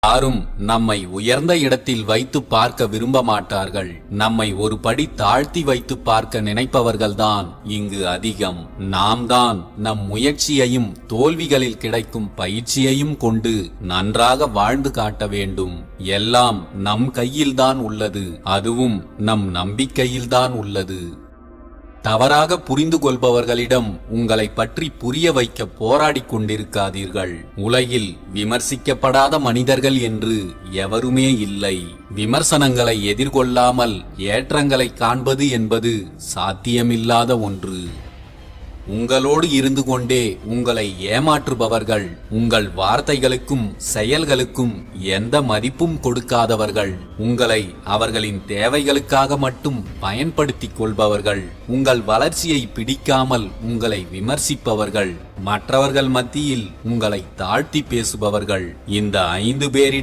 யாரும் நம்மை உயர்ந்த இடத்தில் வைத்து பார்க்க விரும்ப மாட்டார்கள். நம்மை ஒரு படி தாழ்த்தி வைத்து பார்க்க நினைப்பவர்கள்தான் இங்கு அதிகம். நாம் தான் நம் முயற்சியையும் தோல்விகளில் கிடைக்கும் பயிற்சியையும் கொண்டு நன்றாக வாழ்ந்து காட்ட வேண்டும். எல்லாம் நம் கையில்தான் உள்ளது, அதுவும் நம் நம்பிக்கையில்தான் உள்ளது. தவறாக புரிந்து கொள்பவர்களிடம் உங்களை பற்றி புரிய வைக்க போராடிக் கொண்டிருக்காதீர்கள். உலகில் விமர்சிக்கப்படாத மனிதர்கள் என்று எவருமே இல்லை. விமர்சனங்களை எதிர்கொள்ளாமல் ஏற்றங்களை காண்பது என்பது சாத்தியமில்லாத ஒன்று. உங்களோடு இருந்து கொண்டே உங்களை ஏமாற்றுபவர்கள், உங்கள் வார்த்தைகளுக்கும் செயல்களுக்கும் எந்த மதிப்பும் கொடுக்காதவர்கள், உங்களை அவர்களின் தேவைகளுக்காக மட்டும் பயன்படுத்திக் கொள்பவர்கள், உங்கள் வளர்ச்சியை பிடிக்காமல் உங்களை விமர்சிப்பவர்கள், மற்றவர்கள் மத்தியில் உங்களை தாழ்த்தி பேசுபவர்கள், இந்த 5 பேரிடம்